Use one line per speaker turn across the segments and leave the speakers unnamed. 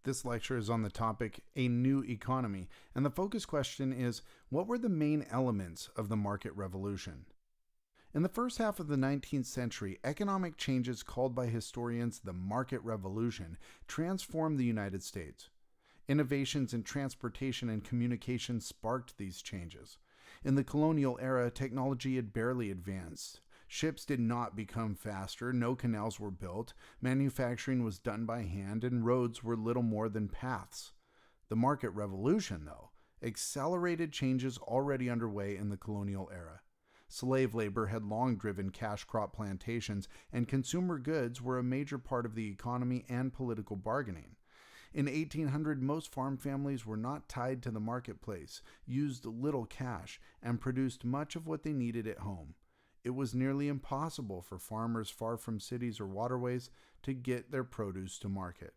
This lecture is on the topic, A New Economy, and the focus question is, what were the main elements of the market revolution? In the first half of the 19th century, economic changes called by historians the market revolution transformed the United States. Innovations in transportation and communication sparked these changes. In the colonial era, technology had barely advanced. Ships did not become faster, no canals were built, manufacturing was done by hand, and roads were little more than paths. The market revolution, though, accelerated changes already underway in the colonial era. Slave labor had long driven cash crop plantations, and consumer goods were a major part of the economy and political bargaining. In 1800, most farm families were not tied to the marketplace, used little cash, and produced much of what they needed at home. It was nearly impossible for farmers far from cities or waterways to get their produce to market.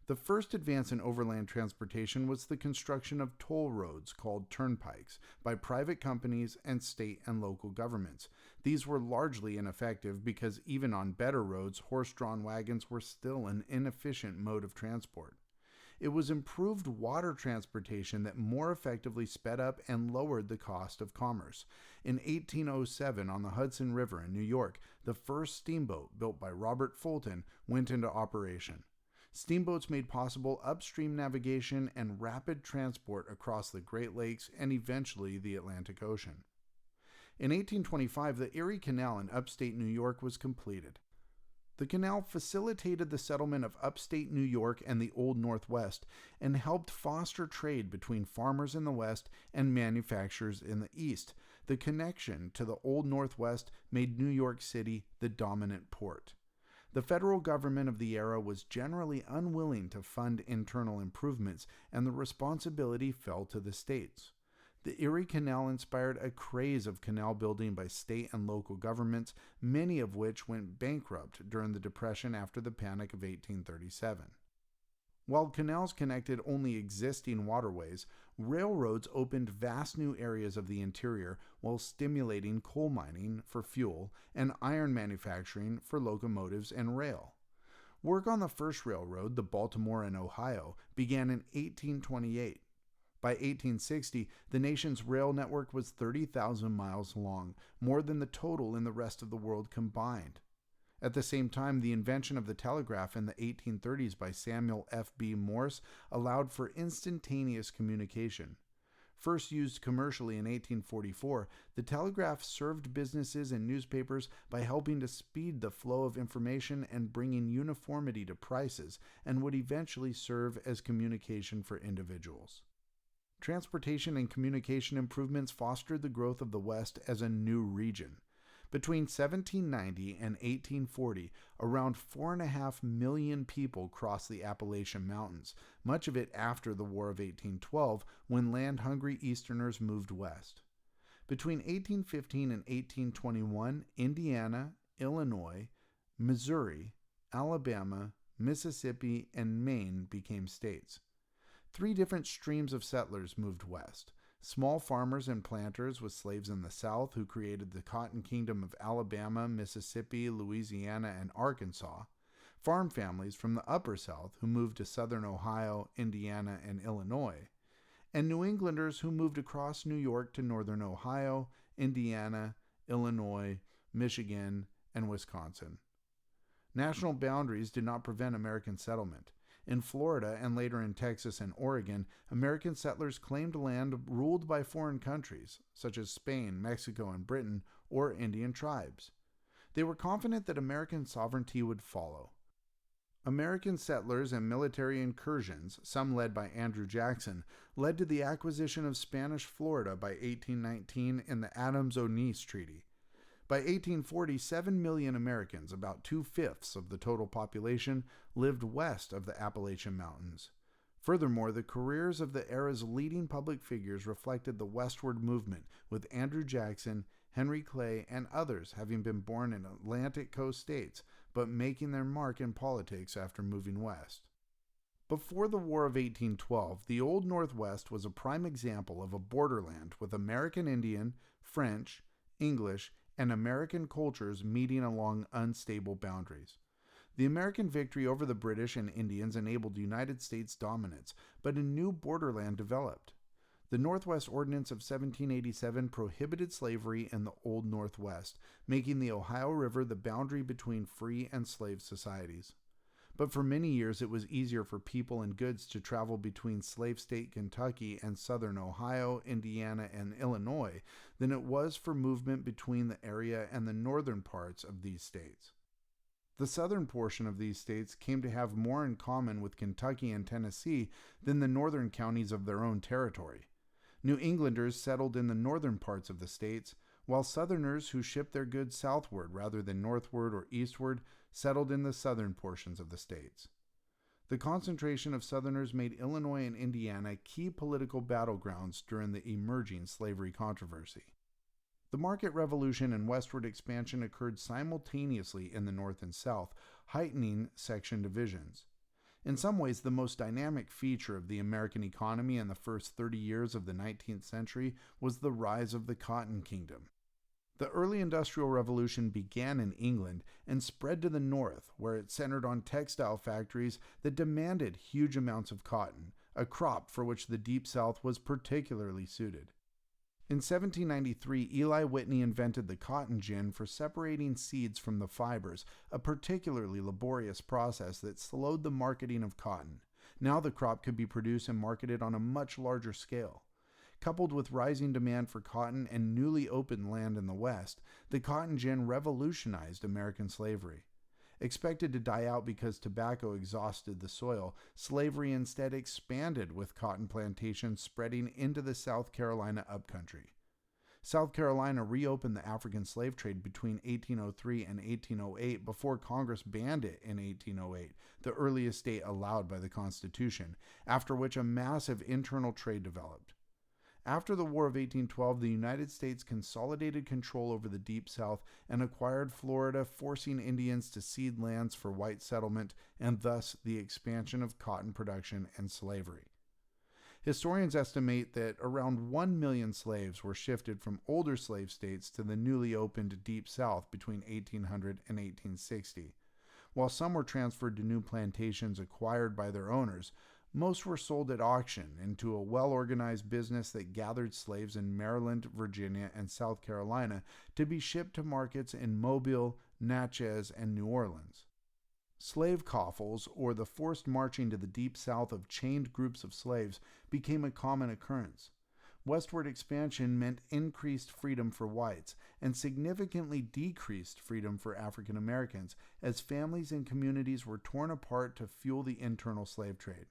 The first advance in overland transportation was the construction of toll roads called turnpikes by private companies and state and local governments. These were largely ineffective because even on better roads, horse-drawn wagons were still an inefficient mode of transport. It was improved water transportation that more effectively sped up and lowered the cost of commerce. In 1807, on the Hudson River in New York, the first steamboat, built by Robert Fulton, went into operation. Steamboats made possible upstream navigation and rapid transport across the Great Lakes and eventually the Atlantic Ocean. In 1825, the Erie Canal in upstate New York was completed. The canal facilitated the settlement of upstate New York and the Old Northwest and helped foster trade between farmers in the West and manufacturers in the East. The connection to the Old Northwest made New York City the dominant port. The federal government of the era was generally unwilling to fund internal improvements, and the responsibility fell to the states. The Erie Canal inspired a craze of canal building by state and local governments, many of which went bankrupt during the Depression after the Panic of 1837. While canals connected only existing waterways, railroads opened vast new areas of the interior while stimulating coal mining for fuel and iron manufacturing for locomotives and rail. Work on the first railroad, the Baltimore and Ohio, began in 1828. By 1860, the nation's rail network was 30,000 miles long, more than the total in the rest of the world combined. At the same time, the invention of the telegraph in the 1830s by Samuel F. B. Morse allowed for instantaneous communication. First used commercially in 1844, the telegraph served businesses and newspapers by helping to speed the flow of information and bringing uniformity to prices, and would eventually serve as communication for individuals. Transportation and communication improvements fostered the growth of the West as a new region. Between 1790 and 1840, around 4.5 million people crossed the Appalachian Mountains, much of it after the War of 1812, when land-hungry Easterners moved west. Between 1815 and 1821, Indiana, Illinois, Missouri, Alabama, Mississippi, and Maine became states. 3 different streams of settlers moved west. Small farmers and planters with slaves in the South who created the Cotton Kingdom of Alabama, Mississippi, Louisiana, and Arkansas. Farm families from the Upper South who moved to southern Ohio, Indiana, and Illinois. And New Englanders who moved across New York to northern Ohio, Indiana, Illinois, Michigan, and Wisconsin. National boundaries did not prevent American settlement. In Florida and later in Texas and Oregon, American settlers claimed land ruled by foreign countries, such as Spain, Mexico, and Britain, or Indian tribes. They were confident that American sovereignty would follow. American settlers and military incursions, some led by Andrew Jackson, led to the acquisition of Spanish Florida by 1819 in the Adams-Onís Treaty. By 1840, 7 million Americans, about 2/5 of the total population, lived west of the Appalachian Mountains. Furthermore, the careers of the era's leading public figures reflected the Westward movement, with Andrew Jackson, Henry Clay, and others having been born in Atlantic coast states, but making their mark in politics after moving west. Before the War of 1812, the Old Northwest was a prime example of a borderland with American Indian, French, English, and American cultures meeting along unstable boundaries. The American victory over the British and Indians enabled United States dominance, but a new borderland developed. The Northwest Ordinance of 1787 prohibited slavery in the Old Northwest, making the Ohio River the boundary between free and slave societies. But for many years it was easier for people and goods to travel between slave state Kentucky and southern Ohio, Indiana, and Illinois than it was for movement between the area and the northern parts of these states. The southern portion of these states came to have more in common with Kentucky and Tennessee than the northern counties of their own territory. New Englanders settled in the northern parts of the states, while Southerners who shipped their goods southward rather than northward or eastward settled in the southern portions of the states. The concentration of Southerners made Illinois and Indiana key political battlegrounds during the emerging slavery controversy. The market revolution and westward expansion occurred simultaneously in the North and South, heightening section divisions. In some ways, the most dynamic feature of the American economy in the first 30 years of the 19th century was the rise of the Cotton Kingdom. The early Industrial Revolution began in England and spread to the north, where it centered on textile factories that demanded huge amounts of cotton, a crop for which the Deep South was particularly suited. In 1793, Eli Whitney invented the cotton gin for separating seeds from the fibers, a particularly laborious process that slowed the marketing of cotton. Now the crop could be produced and marketed on a much larger scale. Coupled with rising demand for cotton and newly opened land in the West, the cotton gin revolutionized American slavery. Expected to die out because tobacco exhausted the soil, slavery instead expanded with cotton plantations spreading into the South Carolina upcountry. South Carolina reopened the African slave trade between 1803 and 1808 before Congress banned it in 1808, the earliest date allowed by the Constitution, after which a massive internal trade developed. After the War of 1812, the United States consolidated control over the Deep South and acquired Florida, forcing Indians to cede lands for white settlement and thus the expansion of cotton production and slavery. Historians estimate that around 1 million slaves were shifted from older slave states to the newly opened Deep South between 1800 and 1860. While some were transferred to new plantations acquired by their owners, most were sold at auction into a well-organized business that gathered slaves in Maryland, Virginia, and South Carolina to be shipped to markets in Mobile, Natchez, and New Orleans. Slave coffles, or the forced marching to the Deep South of chained groups of slaves, became a common occurrence. Westward expansion meant increased freedom for whites and significantly decreased freedom for African Americans, as families and communities were torn apart to fuel the internal slave trade.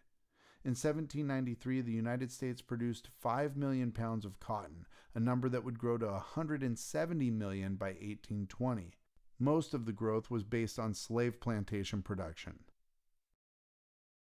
In 1793, the United States produced 5 million pounds of cotton, a number that would grow to 170 million by 1820. Most of the growth was based on slave plantation production.